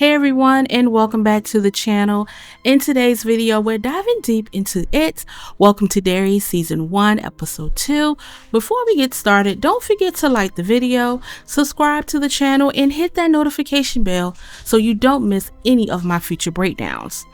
Hey everyone, and welcome back to the channel. In today's video, we're diving deep into it. Welcome to Derry Season 1, Episode 2. Before we get started, don't forget to like the video, subscribe to the channel, and hit that notification bell so you don't miss any of my future breakdowns.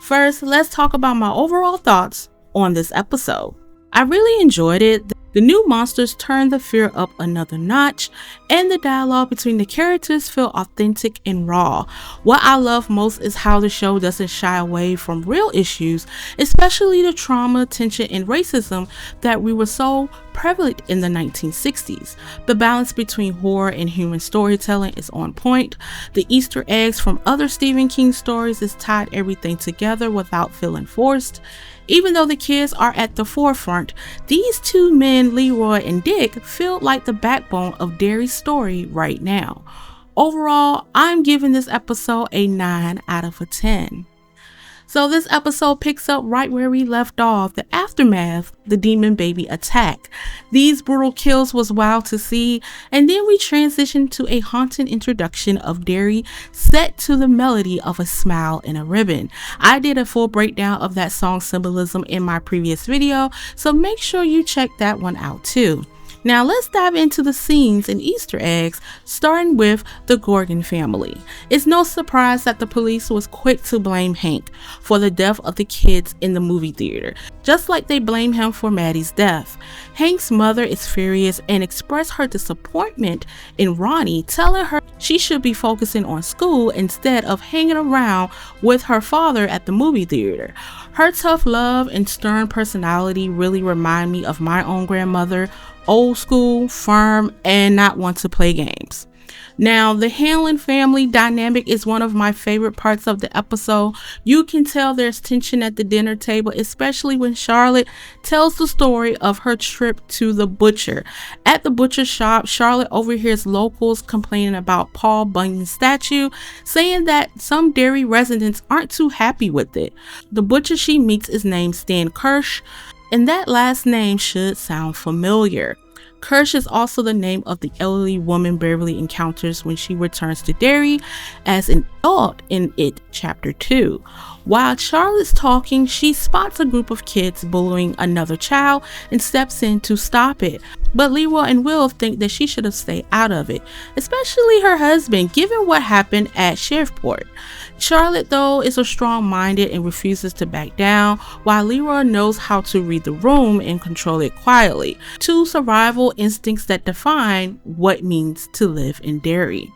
First, let's talk about my overall thoughts on this episode. I really enjoyed it. The new monsters turned the fear up another notch, and the dialogue between the characters feel authentic and raw. What I love most is how the show doesn't shy away from real issues, especially the trauma, tension, and racism that we were so prevalent in the 1960s. The balance between horror and human storytelling is on point. The Easter eggs from other Stephen King stories is tied everything together without feeling forced. Even though the kids are at the forefront, these two men, Leroy and Dick, feel like the backbone of Derry's story right now. Overall, I'm giving this episode a 9 out of 10. So this episode picks up right where we left off, the aftermath, the demon baby attack. These brutal kills was wild to see, and then we transition to a haunting introduction of Derry set to the melody of A Smile and a Ribbon. I did a full breakdown of that song's symbolism in my previous video, so make sure you check that one out too. Now let's dive into the scenes and Easter eggs, starting with the Gorgon family. It's no surprise that the police was quick to blame Hank for the death of the kids in the movie theater, just like they blame him for Maddie's death. Hank's mother is furious and expressed her disappointment in Ronnie, telling her she should be focusing on school instead of hanging around with her father at the movie theater. Her tough love and stern personality really remind me of my own grandmother, old school, firm, and not want to play games. Now, the Hanland family dynamic is one of my favorite parts of the episode. You can tell there's tension at the dinner table, especially when Charlotte tells the story of her trip to the butcher. At the butcher shop, Charlotte overhears locals complaining about Paul Bunyan's statue, saying that some Derry residents aren't too happy with it. The butcher she meets is named Stan Kirsch, and that last name should sound familiar. Kirsch is also the name of the elderly woman Beverly encounters when she returns to Derry as an adult in It Chapter 2. While Charlotte's talking, she spots a group of kids bullying another child and steps in to stop it. But Leroy and Will think that she should have stayed out of it, especially her husband, given what happened at Sheriffport. Charlotte, though, is a strong-minded and refuses to back down, while Leroy knows how to read the room and control it quietly. Two survival instincts that define what it means to live in Derry.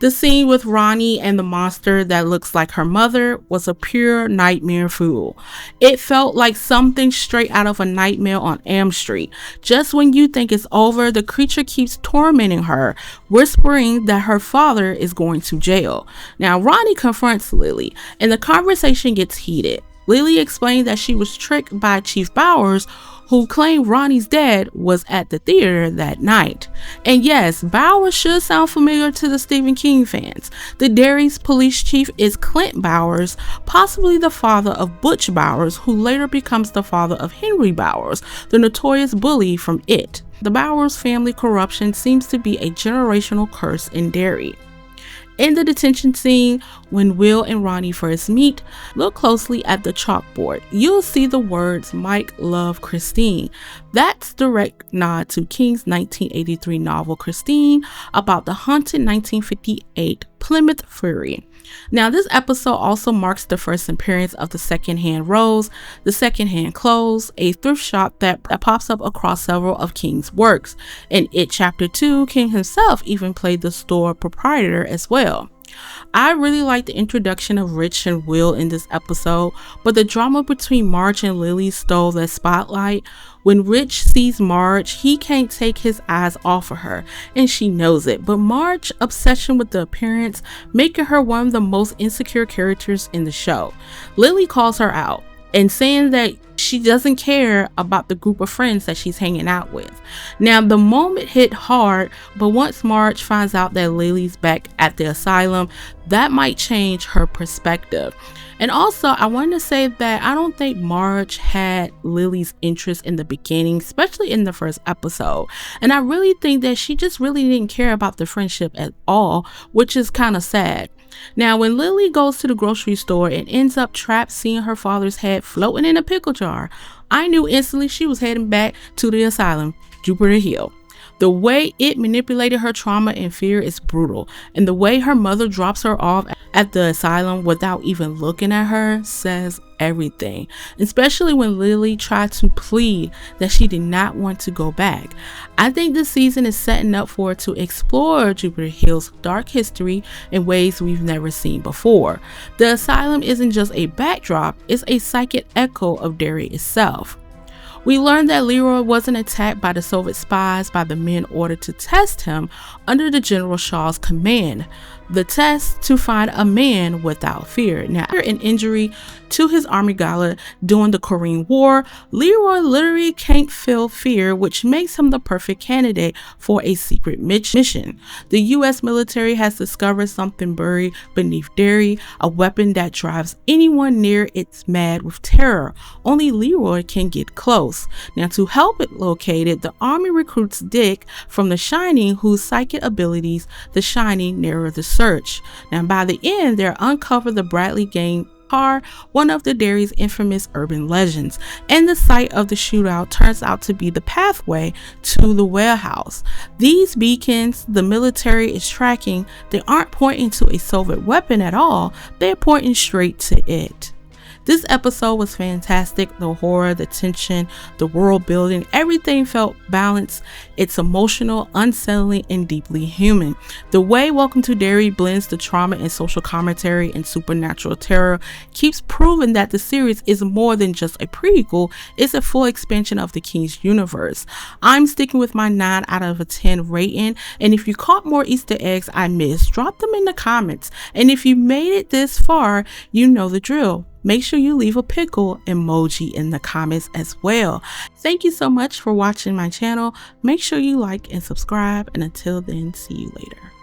The scene with Ronnie and the monster that looks like her mother was a pure nightmare fuel. It felt like something straight out of a nightmare on Elm Street. Just when you think it's over, the creature keeps tormenting her, whispering that her father is going to jail. Now, Ronnie confronts Lily, and the conversation gets heated. Lily explained that she was tricked by Chief Bowers, who claimed Ronnie's dad was at the theater that night. And yes, Bowers should sound familiar to the Stephen King fans. The Derry's police chief is Clint Bowers, possibly the father of Butch Bowers, who later becomes the father of Henry Bowers, the notorious bully from It. The Bowers family corruption seems to be a generational curse in Derry. In the detention scene, when Will and Ronnie first meet, look closely at the chalkboard. You'll see the words "Mike Love Christine." That's direct nod to King's 1983 novel Christine, about the haunted 1958 Plymouth Fury. Now, this episode also marks the first appearance of the Secondhand Rose, the Secondhand Clothes, a thrift shop that pops up across several of King's works. In It Chapter 2, King himself even played the store proprietor as well. I really like the introduction of Rich and Will in this episode, but the drama between Marge and Lily stole the spotlight. When Rich sees Marge, he can't take his eyes off of her, and she knows it. But Marge's obsession with the appearance, making her one of the most insecure characters in the show. Lily calls her out and saying that she doesn't care about the group of friends that she's hanging out with. Now, the moment hit hard, but once Marge finds out that Lily's back at the asylum, that might change her perspective. And also, I want to say that I don't think Marge had Lily's interest in the beginning, especially in the first episode. And I really think that she just really didn't care about the friendship at all, which is kind of sad. Now, when Lily goes to the grocery store and ends up trapped seeing her father's head floating in a pickle jar, I knew instantly she was heading back to the asylum, Jupiter Hill. The way it manipulated her trauma and fear is brutal, and the way her mother drops her off at the asylum without even looking at her says everything, especially when Lily tried to plead that she did not want to go back. I think this season is setting up for it to explore Jupiter Hill's dark history in ways we've never seen before. The asylum isn't just a backdrop, it's a psychic echo of Derry itself. We learned that Leroy wasn't attacked by the Soviet spies by the men ordered to test him under the General Shaw's command. The test to find a man without fear. Now, after an injury to his army gala during the Korean War, Leroy literally can't feel fear, which makes him the perfect candidate for a secret mission. The US military has discovered something buried beneath Derry, a weapon that drives anyone near it mad with terror. Only Leroy can get close. Now, to help it locate it, the army recruits Dick from The Shining, whose psychic abilities The Shining narrow the search. Now, by the end, they uncover the Bradley gang car, one of the Derry's infamous urban legends, and the site of the shootout turns out to be the pathway to the warehouse. These beacons the military is tracking, they aren't pointing to a Soviet weapon at all, they're pointing straight to it. This episode was fantastic. The horror, the tension, the world building, everything felt balanced. It's emotional, unsettling, and deeply human. The way Welcome to Derry blends the trauma and social commentary and supernatural terror keeps proving that the series is more than just a prequel, it's a full expansion of the King's universe. I'm sticking with my 9 out of a 10 rating, and if you caught more Easter eggs I missed, drop them in the comments. And if you made it this far, you know the drill. Make sure you leave a pickle emoji in the comments as well. Thank you so much for watching my channel. Make sure you like and subscribe, and until then, see you later.